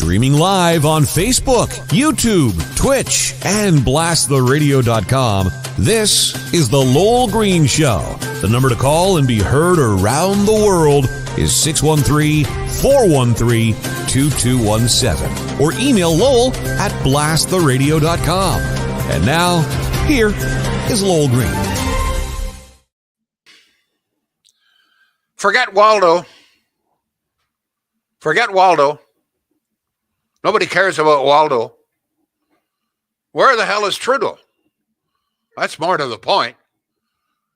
Streaming live on Facebook, YouTube, Twitch, and blasttheradio.com, this is The Lowell Green Show. The number to call and be heard around the world is 613-413-2217. Or email Lowell at blasttheradio.com. And now, here is Lowell Green. Forget Waldo. Forget Waldo. Nobody cares about Waldo. Where the hell is Trudeau? That's more to the point.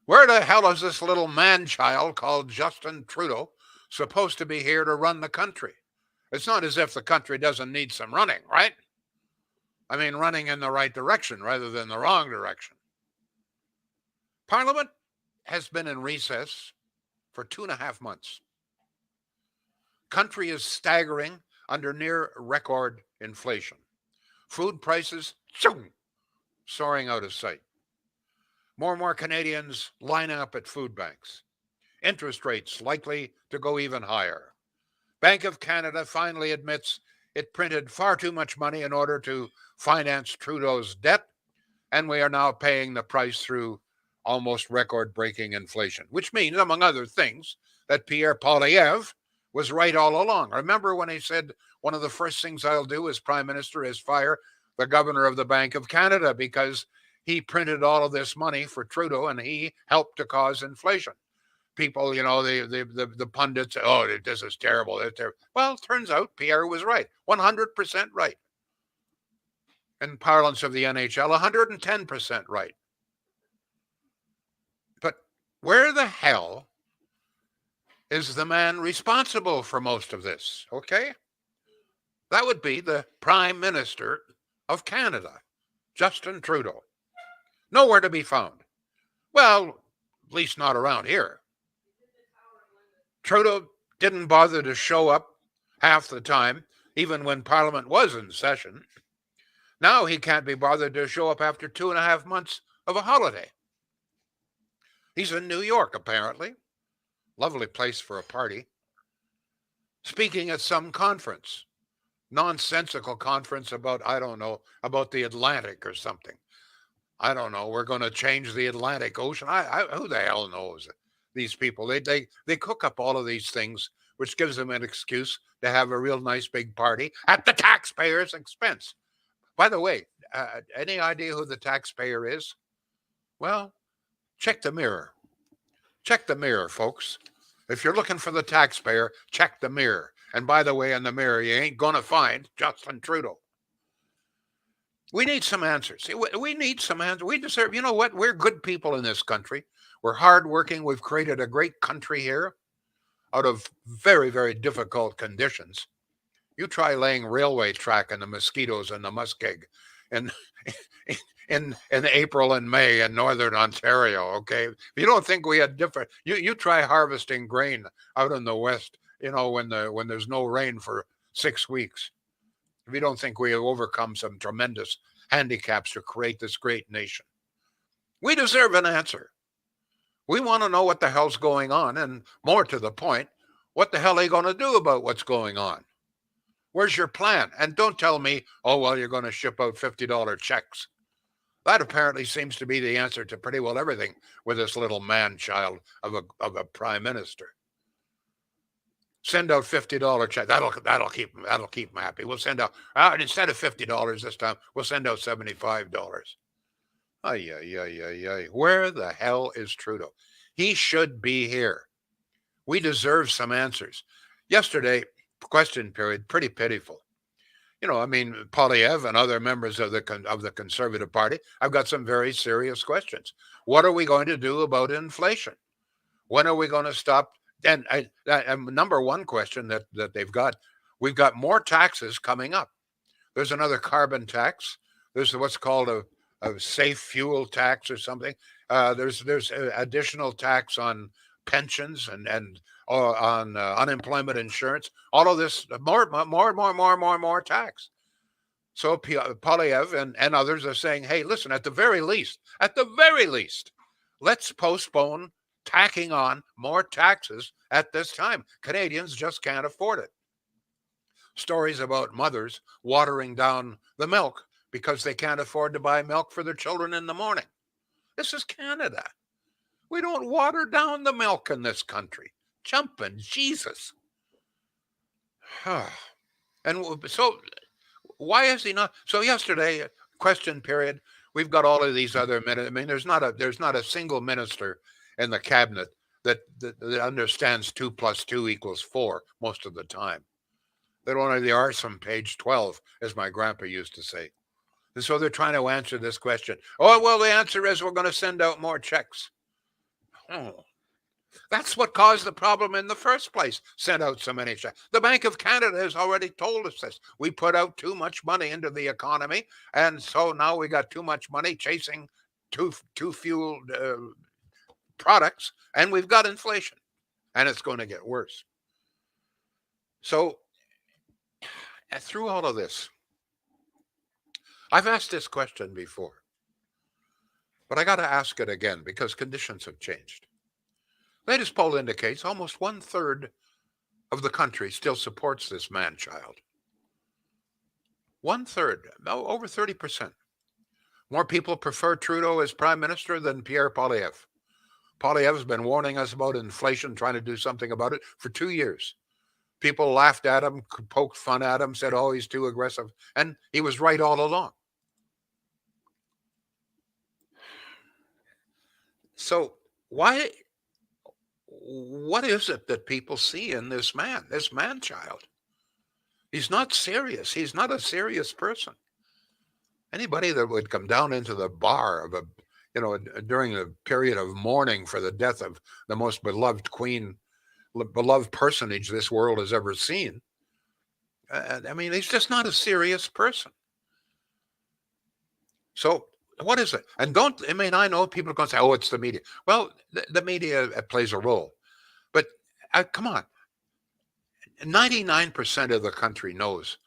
Where the hell is this little man-child called Justin Trudeau supposed to be here to run the country? It's not as if the country doesn't need some running, right? I mean, running in the right direction rather than the wrong direction. Parliament has been in recess for 2.5 months. Country is staggering under near record inflation. Food prices soaring out of sight. More and more Canadians line up at food banks. Interest rates likely to go even higher. Bank of Canada finally admits it printed far too much money in order to finance Trudeau's debt, and we are now paying the price through almost record-breaking inflation, which means, among other things, that Pierre Poilievre was right all along. Remember when he said, one of the first things I'll do as Prime Minister is fire the governor of the Bank of Canada because he printed all of this money for Trudeau and he helped to cause inflation. People, you know, the pundits, oh, this is terrible. Well, it turns out Pierre was right, 100% right. In parlance of the NHL, 110% right. But where the hell is the man responsible for most of this, okay? That would be the Prime Minister of Canada, Justin Trudeau. Nowhere to be found. Well, at least not around here. Trudeau didn't bother to show up half the time, even when Parliament was in session. Now he can't be bothered to show up after 2.5 months of a holiday. He's in New York, apparently. Lovely place for a party. Speaking at some conference. Nonsensical conference about, I don't know, about the Atlantic or something. I don't know. We're going to change the Atlantic Ocean. Who the hell knows? These people, they cook up all of these things, which gives them an excuse to have a real nice big party at the taxpayer's expense. By the way, any idea who the taxpayer is? Well, check the mirror. Check the mirror, folks. If you're looking for the taxpayer, check the mirror. And by the way, in the mirror, you ain't going to find Justin Trudeau. We need some answers. We need some answers. We deserve, you know what? We're good people in this country. We're hardworking. We've created a great country here out of very, very difficult conditions. You try laying railway track in the mosquitoes and the muskeg in April and May in northern Ontario, okay? If you don't think we had different, you try harvesting grain out in the west, you know, when there's no rain for 6 weeks. If you don't think we have overcome some tremendous handicaps to create this great nation. We deserve an answer. We want to know what the hell's going on, and more to the point, what the hell are you going to do about what's going on? Where's your plan? And don't tell me, oh, well, you're going to ship out $50 checks. That apparently seems to be the answer to pretty well everything with this little man-child of a prime minister. Send out $50 check. That'll keep them happy. We'll send out instead of $50 this time, we'll send out $75. Ay. Where the hell is Trudeau? He should be here. We deserve some answers. Yesterday, question period, pretty pitiful. You know, I mean, Poilievre and other members of the Conservative Party, I've got some very serious questions. What are we going to do about inflation? When are we going to stop? And number one question that they've got, we've got more taxes coming up. There's another carbon tax. There's what's called a safe fuel tax or something. There's additional tax on pensions and on unemployment insurance. All of this, more tax. So Poilievre and others are saying, hey, listen, at the very least, let's postpone tacking on more taxes at this time. Canadians just can't afford it. stories about mothers watering down the milk because they can't afford to buy milk for their children in the morning. This is Canada. We don't water down the milk in this country. Jumping Jesus. And so why is he not? So yesterday, question period, we've got all of these other minutes. I mean, there's not a single minister in the cabinet that understands 2 + 2 = 4 most of the time. That only the arse on page 12, as my grandpa used to say. And so they're trying to answer this question. Oh, well, the answer is we're going to send out more checks. Oh, that's what caused the problem in the first place. Sent out so many checks. The Bank of Canada has already told us this. We put out too much money into the economy, and so now we got too much money chasing too fueled products, and we've got inflation, and it's going to get worse. So through all of this, I've asked this question before, but I got to ask it again because conditions have changed. Latest poll indicates almost 1/3 of the country still supports this man-child. 1/3, no, over 30%. More people prefer Trudeau as prime minister than Pierre Poilievre. Poilievre has been warning us about inflation, trying to do something about it for 2 years. People laughed at him, poked fun at him, said, oh, he's too aggressive. And he was right all along. So what is it that people see in this man-child? He's not serious. He's not a serious person. Anybody that would come down into the bar of during the period of mourning for the death of the most beloved queen, beloved personage this world has ever seen. I mean, he's just not a serious person. So what is it? And I know people are going to say, oh, it's the media. Well, the media plays a role. But come on. 99% of the country knows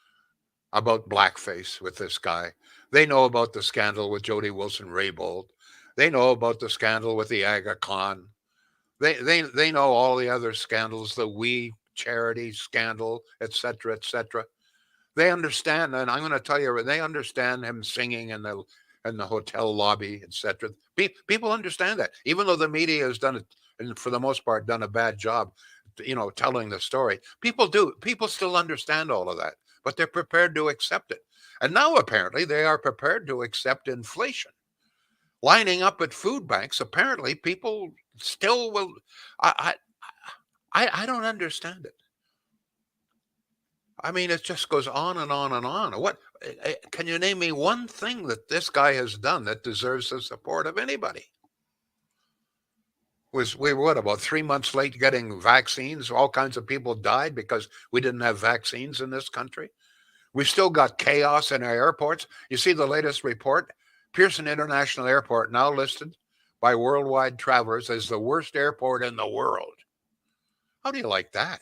about blackface with this guy. They know about the scandal with Jody Wilson-Raybould. They know about the scandal with the Aga Khan. They know all the other scandals, the We Charity scandal, et cetera, et cetera. They understand, and I'm going to tell you, they understand him singing in the hotel lobby, et cetera. People understand that, even though the media has done it, and for the most part, done a bad job, telling the story. People still understand all of that, but they're prepared to accept it. And now apparently they are prepared to accept inflation. Lining up at food banks, apparently people still will. I don't understand it. I mean, it just goes on and on and on. What can you name me one thing that this guy has done that deserves the support of anybody? We were about 3 months late getting vaccines. All kinds of people died because we didn't have vaccines in this country. We've still got chaos in our airports. You see the latest report? Pearson International Airport now listed by worldwide travelers as the worst airport in the world. How do you like that?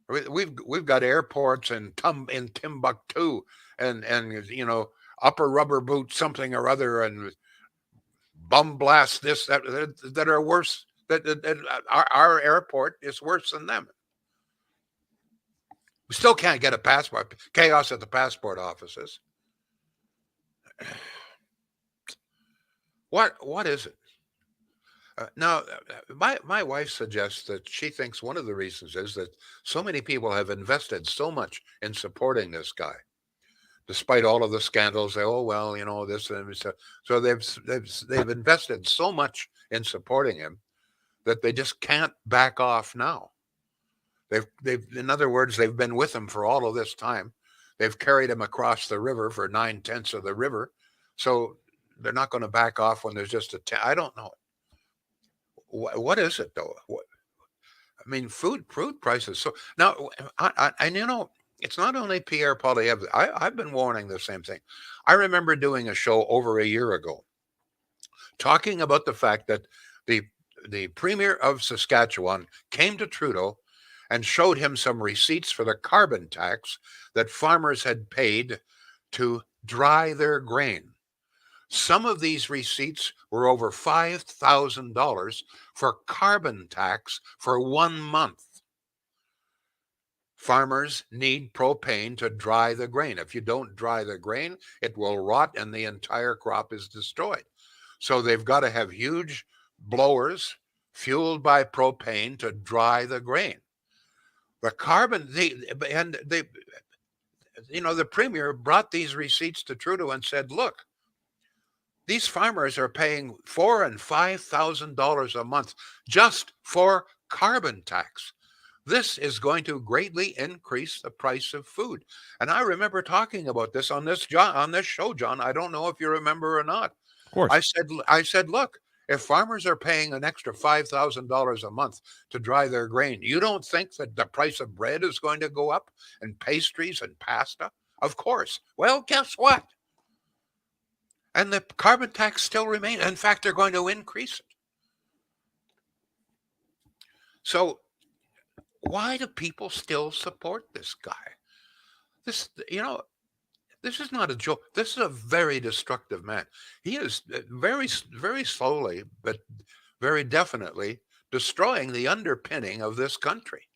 We've got airports in Timbuktu and Upper Rubber Boot something or other and Bum Blast this that are worse. That our airport is worse than them. We still can't get a passport. Chaos at the passport offices. What is it? Now, my wife suggests that she thinks one of the reasons is that so many people have invested so much in supporting this guy, despite all of the scandals. They, oh well, this and so. So they've invested so much in supporting him that they just can't back off now. They've in other words, they've been with him for all of this time. They've carried him across the river for 9/10 of the river, so they're not going to back off when there's just I don't know. What is it though? I mean, food prices. So now, it's not only Pierre Poilievre. I've been warning the same thing. I remember doing a show over a year ago, talking about the fact that the premier of Saskatchewan came to Trudeau and showed him some receipts for the carbon tax that farmers had paid to dry their grain. Some of these receipts were over $5,000 for carbon tax for 1 month. farmers need propane to dry the grain. If you don't dry the grain, it will rot and the entire crop is destroyed. So they've got to have huge blowers fueled by propane to dry the grain. The premier brought these receipts to Trudeau and said, look, these farmers are paying $4,000 and $5,000 a month just for carbon tax. This is going to greatly increase the price of food. And I remember talking about this on this show, John. I don't know if you remember or not. Of course. I said, look, if farmers are paying an extra $5,000 a month to dry their grain, you don't think that the price of bread is going to go up, and pastries and pasta? Of course. Well, guess what? And the carbon tax still remains. In fact, they're going to increase it. So why do people still support this guy? This is not a joke. This is a very destructive man. He is very, very slowly, but very definitely destroying the underpinning of this country.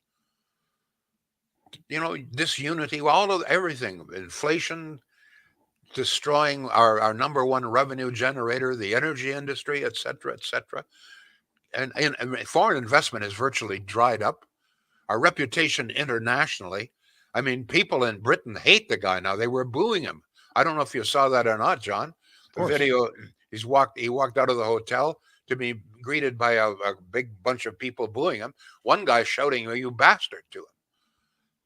Disunity, everything, inflation, destroying our number one revenue generator, the energy industry, et cetera, et cetera. And foreign investment is virtually dried up. Our reputation internationally. I mean, people in Britain hate the guy now. They were booing him. I don't know if you saw that or not, John. The video, he walked out of the hotel to be greeted by a big bunch of people booing him. One guy shouting, "You bastard," to him.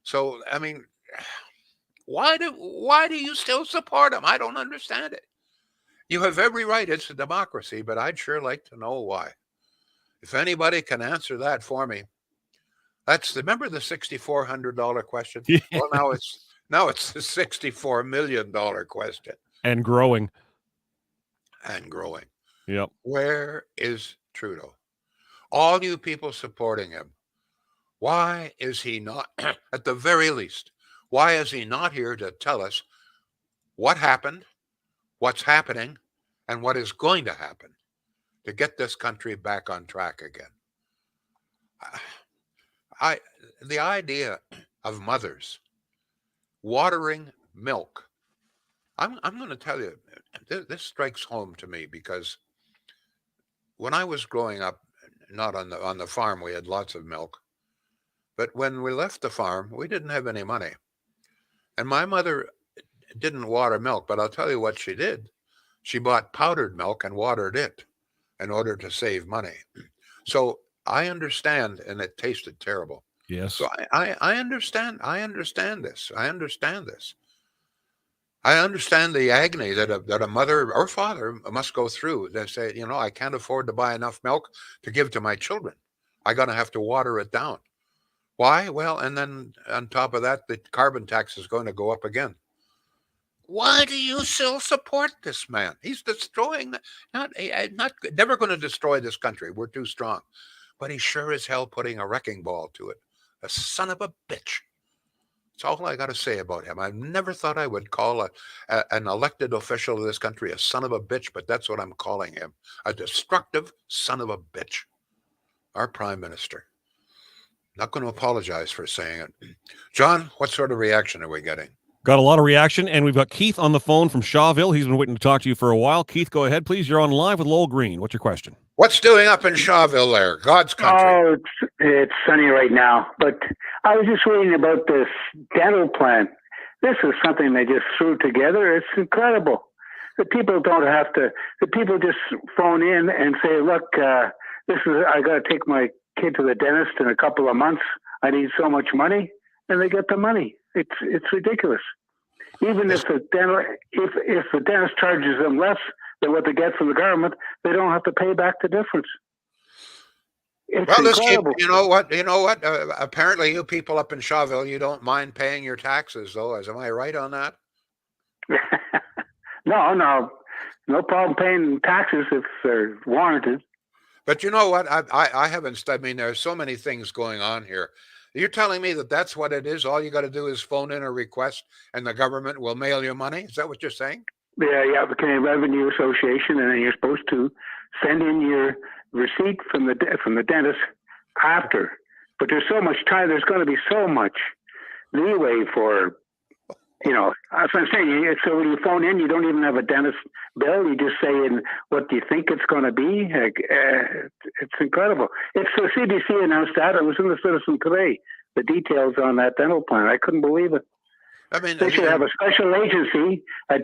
So, I mean, why do you still support him? I don't understand it. You have every right. It's a democracy, but I'd sure like to know why. If anybody can answer that for me. Remember the $6,400 question? Yeah. Well, now it's the $64 million question. And growing. Yep. Where is Trudeau? All you people supporting him, why is he not, at the very least, why is he not here to tell us what happened, what's happening, and what is going to happen to get this country back on track again? The idea of mothers watering milk, I'm going to tell you, this strikes home to me, because when I was growing up, not on the farm, we had lots of milk, but when we left the farm, we didn't have any money, and my mother didn't water milk. But I'll tell you what she did: she bought powdered milk and watered it in order to save money. So I understand, and it tasted terrible. Yes. So I understand. I understand this. I understand the agony that a mother or father must go through. They say, I can't afford to buy enough milk to give to my children. I'm going to have to water it down. Why? Well, and then on top of that, the carbon tax is going to go up again. Why do you still support this man? He's destroying, never going to destroy this country. We're too strong. But he's sure as hell putting a wrecking ball to it. A son of a bitch. That's all I got to say about him. I never thought I would call an elected official of this country a son of a bitch, but that's what I'm calling him. A destructive son of a bitch. Our prime minister. Not going to apologize for saying it. John, what sort of reaction are we getting? Got a lot of reaction, and we've got Keith on the phone from Shawville. He's been waiting to talk to you for a while. Keith, go ahead, please. You're on live with Lowell Green. What's your question? What's doing up in Shawville there? God's country. Oh, it's sunny right now. But I was just reading about this dental plan. This is something they just threw together. It's incredible. The people don't have to. The people just phone in and say, "Look, I got to take my kid to the dentist in a couple of months. I need so much money," and they get the money. It's ridiculous. Even if the dentist charges them less than what they get from the government, they don't have to pay back the difference. It's incredible. You know what? Apparently, you people up in Shawville, you don't mind paying your taxes, though. Am I right on that? No problem paying taxes if they're warranted. But you know what? I haven't studied. I mean, there's so many things going on here. You're telling me that that's what it is? All you got to do is phone in a request, and the government will mail you money? Is that what you're saying? Yeah, the Canadian Revenue Association, and then you're supposed to send in your receipt from the dentist after. But there's so much time. There's going to be so much leeway for, that's what I'm saying. So when you phone in, you don't even have a dentist bill. You just say in what do you think it's going to be. It's incredible. It's the CBC announced that. It was in the Citizen today. The details on that dental plan. I couldn't believe it. I mean, they should have a special agency, they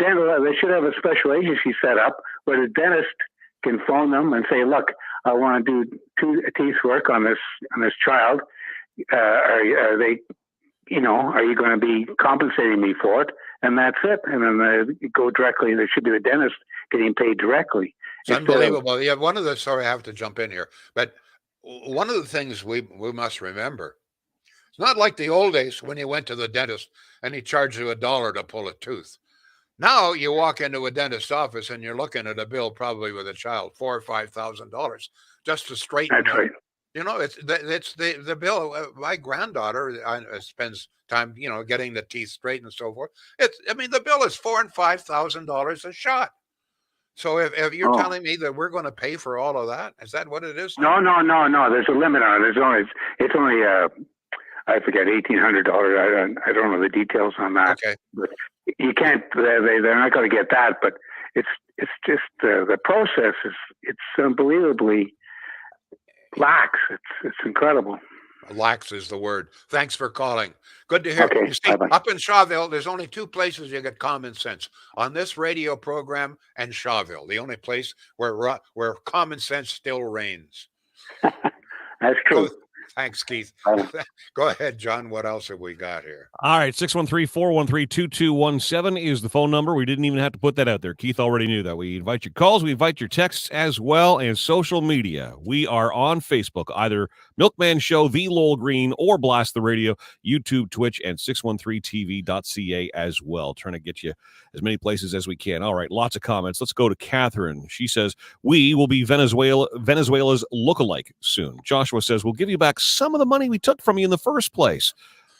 should have a special agency set up where the dentist can phone them and say, look, I want to do teeth work on this child. Are they, are you going to be compensating me for it? And that's it. And then go directly. There should be the dentist getting paid directly. It's unbelievable. Yeah, sorry, I have to jump in here, but one of the things we must remember, it's not like the old days when you went to the dentist and he charged you $1 to pull a tooth. Now you walk into a dentist's office and you're looking at a bill probably with a child, $4,000 or $5,000 just to straighten. That's right. It's the bill. My granddaughter spends time, getting the teeth straightened and so forth. The bill is $4,000 and $5,000 a shot. So if you're telling me that we're going to pay for all of that, is that what it is? No. There's a limit on it. It's only I forget, $1,800. I don't know the details on that. Okay. But you can't. They're not going to get that. But it's just the process it's unbelievably lax. It's incredible. Lax is the word. Thanks for calling. Good to hear. Okay, You see, up in Shawville, there's only two places you get common sense. On this radio program and Shawville, the only place where common sense still reigns. That's true. Thanks, Keith. Go ahead, John. What else have we got here? All right, 613-413-2217 is the phone number. We didn't even have to put that out there. Keith already knew that. We invite your calls. We invite your texts as well, and social media. We are on Facebook, either Milkman Show, The Lowell Green, or Blast the Radio, YouTube, Twitch, and 613tv.ca as well. Trying to get you as many places as we can. All right, lots of comments. Let's go to Catherine. She says, we will be Venezuela's lookalike soon. Joshua says, we'll give you back some of the money we took from you in the first place.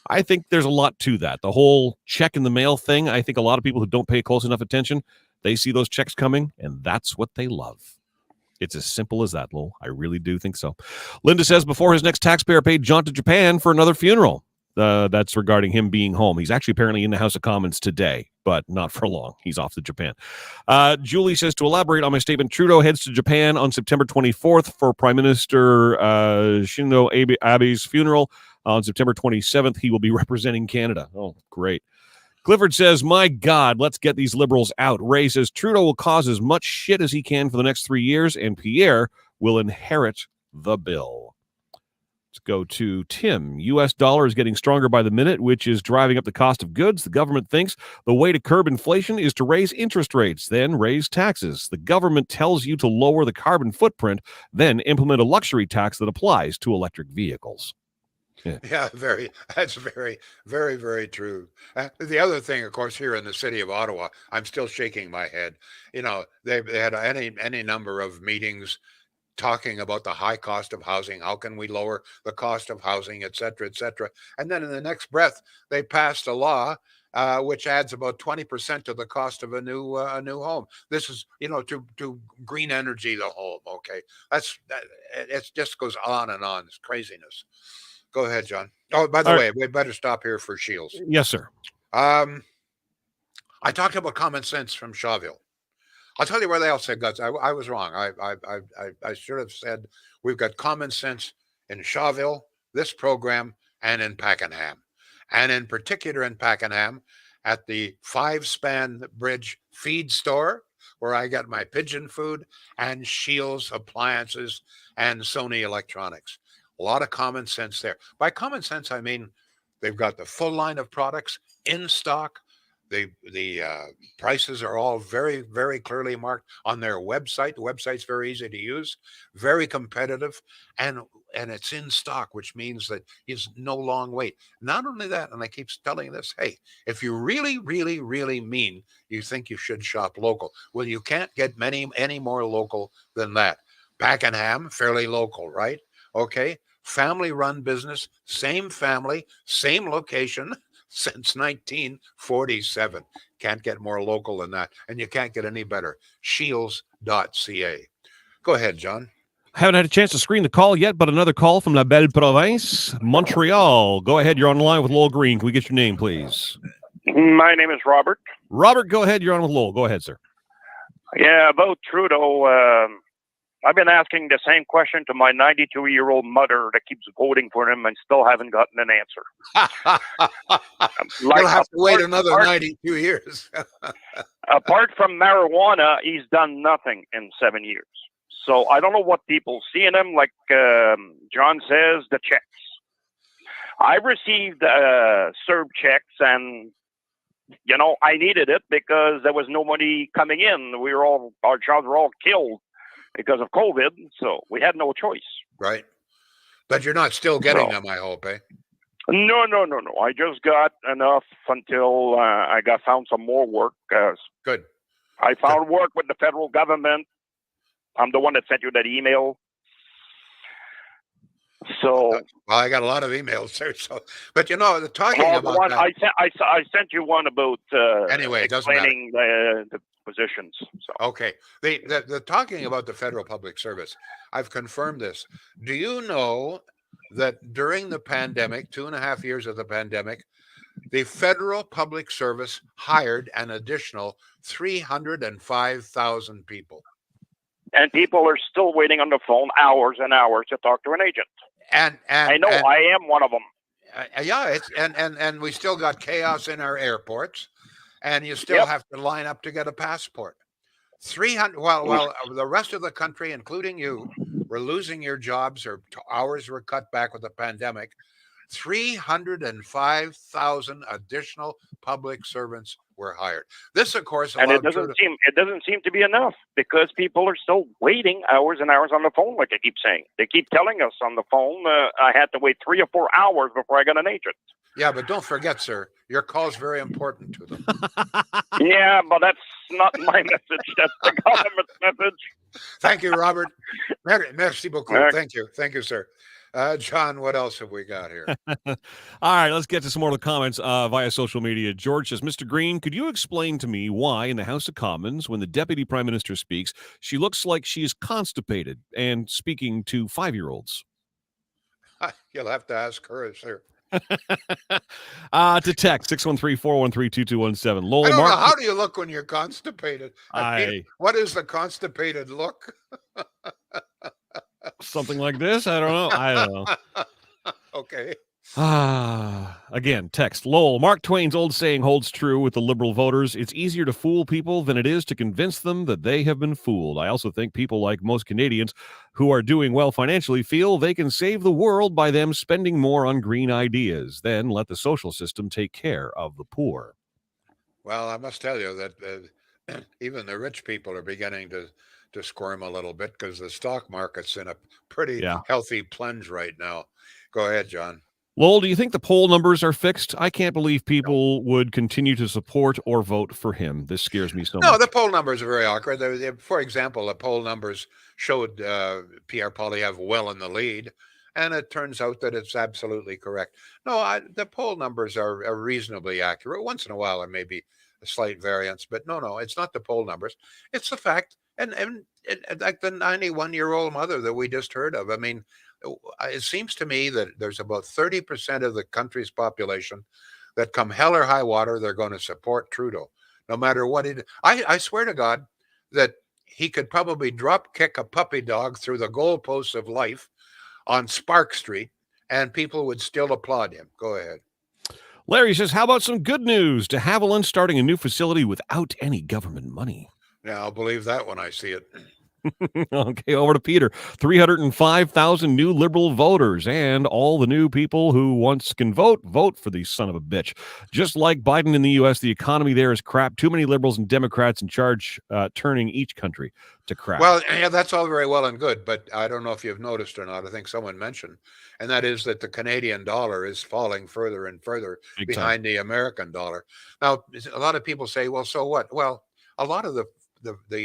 I think there's a lot to that. The whole check in the mail thing, I think a lot of people who don't pay close enough attention, they see those checks coming, and that's what they love. It's as simple as that, Lowell. I really do think so. Linda says, before his next taxpayer paid John to Japan for another funeral. That's regarding him being home. He's actually apparently in the House of Commons today, but not for long. He's off to Japan. Julie says, to elaborate on my statement, Trudeau heads to Japan on September 24th for Prime Minister Shinzo Abe's funeral. On September 27th, he will be representing Canada. Oh, great. Clifford says, my God, let's get these liberals out. Ray says, Trudeau will cause as much shit as he can for the next 3 years, and Pierre will inherit the bill. Let's go to Tim. U.S. dollar is getting stronger by the minute, which is driving up the cost of goods. The government thinks the way to curb inflation is to raise interest rates, then raise taxes. The government tells you to lower the carbon footprint, then implement a luxury tax that applies to electric vehicles. Yeah, that's very, very, very true. The other thing, of course, here in the city of Ottawa, I'm still shaking my head. They had any number of meetings talking about the high cost of housing. How can we lower the cost of housing, et cetera, et cetera. And then in the next breath, they passed a law which adds about 20% to the cost of a new home. This is, to green energy the home. Okay, it just goes on and on. It's craziness. Go ahead, John. Oh, by the way, we better stop here for Shields. Yes, sir. I talked about common sense from Shawville. I'll tell you where they all said guts. I was wrong. I should have said we've got common sense in Shawville, this program, and in Pakenham. And in particular in Pakenham at the 5-span bridge feed store where I got my pigeon food and Shields appliances and Sony electronics. A lot of common sense there. By common sense, I mean they've got the full line of products in stock. The prices are all very, very clearly marked on their website. The website's very easy to use, very competitive, and it's in stock, which means that it's no long wait. Not only that, and I keep telling this, hey, if you really, really, really mean you think you should shop local, well, you can't get any more local than that. Pakenham, fairly local, right? Okay, family-run business, same family, same location, since 1947. Can't get more local than that. And you can't get any better. Shields.ca. Go ahead, John. Haven't had a chance to screen the call yet, but another call from La Belle Province, Montreal. Go ahead. You're on the line with Lowell Green. Can we get your name, please? My name is Robert. Robert, go ahead. You're on with Lowell. Go ahead, sir. Yeah, about Trudeau, I've been asking the same question to my 92-year-old mother that keeps voting for him and still haven't gotten an answer. You'll have to wait another 92 years. Apart from marijuana, he's done nothing in 7 years. So I don't know what people see in him. Like John says, the checks. I received CERB checks, and I needed it because there was no money coming in. Our jobs were all killed because of COVID, so we had no choice. Right. But you're not still getting them, I hope, eh? No. I just got enough until I found some more work. Good. I found work with the federal government. I'm the one that sent you that email. So, well, I got a lot of emails, sir. So, but talking about one, that, I sent you one about anyway, explaining the positions. So. Okay, the talking about the federal public service, I've confirmed this. Do you know that during the pandemic, 2.5 years of the pandemic, the federal public service hired an additional 305,000 people? And people are still waiting on the phone hours and hours to talk to an agent. And I know I am one of them. Yeah, and we still got chaos in our airports, and you still have to line up to get a passport. 300. Well, the rest of the country, including you, were losing your jobs, or hours were cut back with the pandemic. 305,000 additional public servants were hired. This, of course, and it doesn't seem to be enough because people are still waiting hours and hours on the phone, like I keep saying. They keep telling us on the phone I had to wait 3 or 4 hours before I got an agent. Yeah, but don't forget, sir, your call is very important to them. Yeah, but that's not my message. That's the government's message. Thank you, Robert. Merci beaucoup. Thank you, sir. John, what else have we got here? All right, let's get to some more of the comments via social media. George says, Mr. Green, could you explain to me why in the House of Commons, when the Deputy Prime Minister speaks, she looks like she is constipated and speaking to 5-year-olds? You'll have to ask her, sir. To text 613-413-2217. Lowell, I don't know. How do you look when you're constipated? What is the constipated look? Something like this? I don't know. Okay. Again, text Lowell. Mark Twain's old saying holds true with the Liberal voters. It's easier to fool people than it is to convince them that they have been fooled. I also think people, like most Canadians who are doing well financially, feel they can save the world by them spending more on green ideas. Then let the social system take care of the poor. Well, I must tell you that even the rich people are beginning to squirm a little bit because the stock market's in a pretty healthy plunge right now. Go ahead, John. Lowell, do you think the poll numbers are fixed? I can't believe people would continue to support or vote for him. This scares me so much. No, the poll numbers are very awkward. For example, the poll numbers showed Pierre Poilievre well in the lead, and it turns out that it's absolutely correct. No, the poll numbers are reasonably accurate. Once in a while, there may be a slight variance, but no, it's not the poll numbers. It's the fact, and like the 91-year-old mother that we just heard of. I mean, it seems to me that there's about 30% of the country's population that come hell or high water, they're going to support Trudeau, no matter what it. I swear to God that he could probably drop kick a puppy dog through the goalposts of life on Spark Street, and people would still applaud him. Go ahead. Larry says, how about some good news? De Havilland starting a new facility without any government money. Yeah, I'll believe that when I see it. Okay, over to Peter. 305,000 new Liberal voters, and all the new people who once can vote for the son of a bitch. Just like Biden in the U.S., the economy there is crap. Too many Liberals and Democrats in charge, turning each country to crap. Well, yeah, that's all very well and good, but I don't know if you've noticed or not. I think someone mentioned, and that is that the Canadian dollar is falling further and further behind the American dollar. Now, a lot of people say, well, so what? Well, a lot of the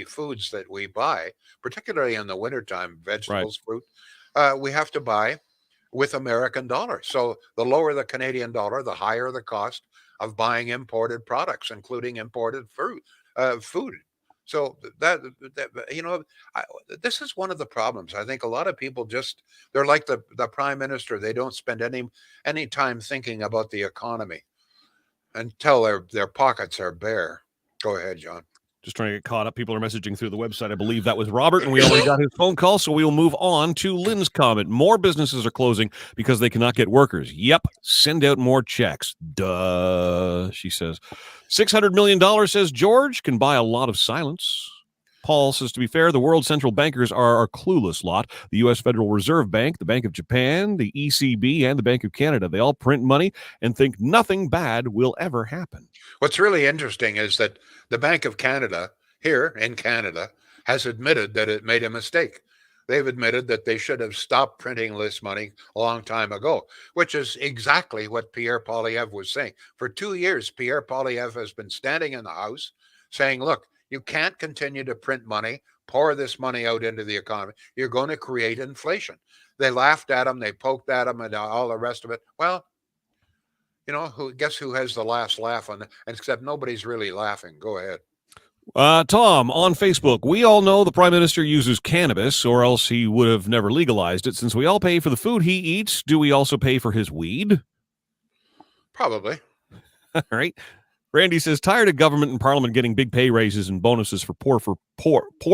foods that we buy, particularly in the wintertime, vegetables, fruit, we have to buy with American dollars. So the lower the Canadian dollar, the higher the cost of buying imported products, including imported food. So this is one of the problems. I think a lot of people they're like the prime minister. They don't spend any time thinking about the economy until their pockets are bare. Go ahead, John. Just trying to get caught up. People are messaging through the website. I believe that was Robert, and we already got his phone call, so we will move on to Lynn's comment. More businesses are closing because they cannot get workers. Yep, send out more checks. Duh, she says. $600 million, says George, can buy a lot of silence. Paul says, to be fair, the world central bankers are a clueless lot. The U.S. Federal Reserve Bank, the Bank of Japan, the ECB, and the Bank of Canada. They all print money and think nothing bad will ever happen. What's really interesting is that the Bank of Canada here in Canada has admitted that it made a mistake. They've admitted that they should have stopped printing this money a long time ago, which is exactly what Pierre Poilievre was saying. For 2 years, Pierre Poilievre has been standing in the House saying, look, you can't continue to print money, pour this money out into the economy. You're going to create inflation. They laughed at him, they poked at him, and all the rest of it. Well, guess who has the last laugh on it? Except nobody's really laughing. Go ahead. Tom, on Facebook, we all know the Prime Minister uses cannabis, or else he would have never legalized it. Since we all pay for the food he eats, do we also pay for his weed? Probably. All right. Randy says, tired of government and parliament getting big pay raises and bonuses for poor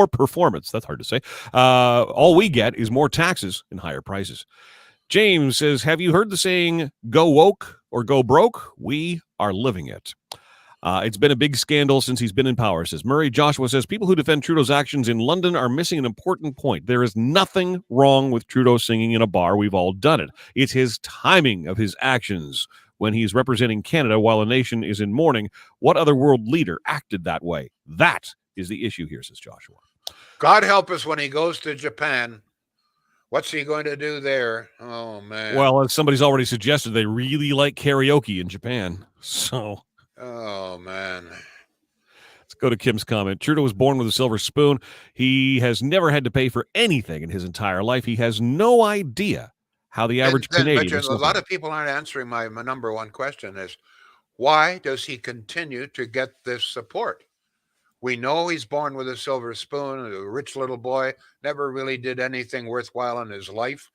performance. That's hard to say. All we get is more taxes and higher prices. James says, have you heard the saying, go woke or go broke? We are living it. It's been a big scandal since he's been in power, says Murray. Joshua says, people who defend Trudeau's actions in London are missing an important point. There is nothing wrong with Trudeau singing in a bar. We've all done it. It's his timing of his actions when he's representing Canada while a nation is in mourning. What other world leader acted that way? That is the issue here, says Joshua. God help us when he goes to Japan. What's he going to do there? Oh, man. Well, as somebody's already suggested, they really like karaoke in Japan. So... oh, man. Let's go to Kim's comment. Trudeau was born with a silver spoon. He has never had to pay for anything in his entire life. He has no idea how the average Canadian is. A lot of people aren't answering my number one question is, why does he continue to get this support? We know he's born with a silver spoon, a rich little boy, never really did anything worthwhile in his life,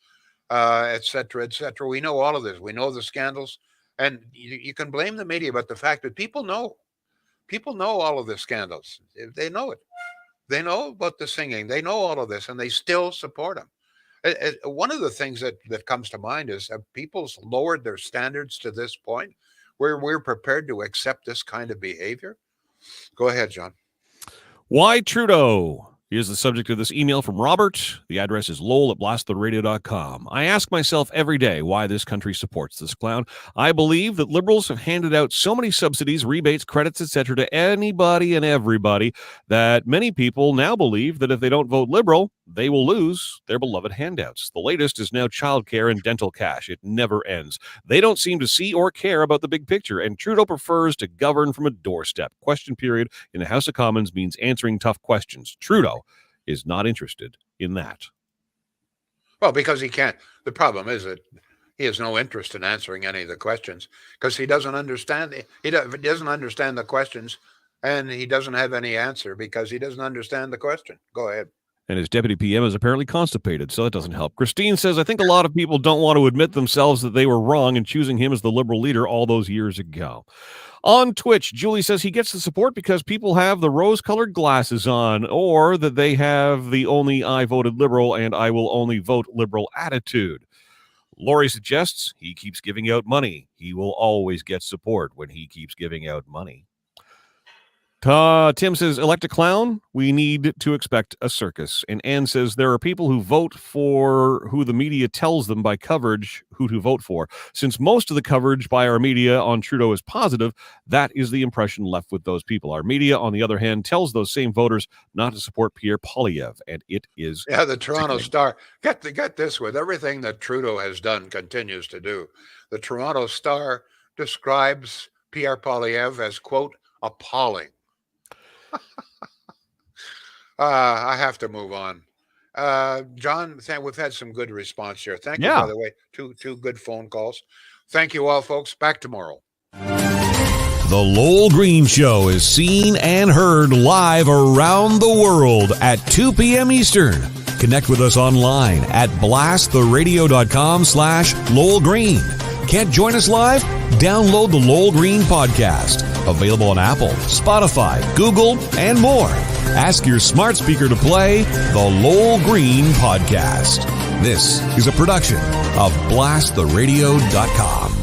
et cetera, et cetera. We know all of this. We know the scandals. And you can blame the media, but the fact that people know all of the scandals. They know it. They know about the singing. They know all of this, and they still support him. One of the things that comes to mind is have people's lowered their standards to this point where we're prepared to accept this kind of behavior? Go ahead, John. Why Trudeau? Here's the subject of this email from Robert. The address is lowell@blasttheradio.com. I ask myself every day why this country supports this clown. I believe that liberals have handed out so many subsidies, rebates, credits, etc. to anybody and everybody that many people now believe that if they don't vote liberal, they will lose their beloved handouts. The latest is now childcare and dental cash. It never ends. They don't seem to see or care about the big picture, and Trudeau prefers to govern from a doorstep. Question period in the House of Commons means answering tough questions. Trudeau is not interested in that. Well, because he can't. The problem is that he has no interest in answering any of the questions because he doesn't understand. He doesn't understand the questions, and he doesn't have any answer because he doesn't understand the question. Go ahead. And his deputy PM is apparently constipated, so that doesn't help. Christine says, I think a lot of people don't want to admit themselves that they were wrong in choosing him as the Liberal leader all those years ago. On Twitch, Julie says he gets the support because people have the rose-colored glasses on, or that they have the only I voted Liberal and I will only vote Liberal attitude. Lori suggests he keeps giving out money. He will always get support when he keeps giving out money. Tim says, elect a clown, we need to expect a circus. And Ann says, there are people who vote for who the media tells them by coverage who to vote for. Since most of the coverage by our media on Trudeau is positive, that is the impression left with those people. Our media, on the other hand, tells those same voters not to support Pierre Poilievre, and it is... Yeah, the Toronto Star. Get this, with everything that Trudeau has done, continues to do. The Toronto Star describes Pierre Poilievre as, quote, appalling. I have to move on. John, we've had some good response here. Thank you, by the way. Two good phone calls. Thank you all, folks. Back tomorrow. The Lowell Green Show is seen and heard live around the world at 2 p.m. Eastern. Connect with us online at blasttheradio.com/Lowell Green. Can't join us live? Download the Lowell Green podcast. Available on Apple, Spotify, Google, and more. Ask your smart speaker to play the Lowell Green podcast. This is a production of blasttheradio.com.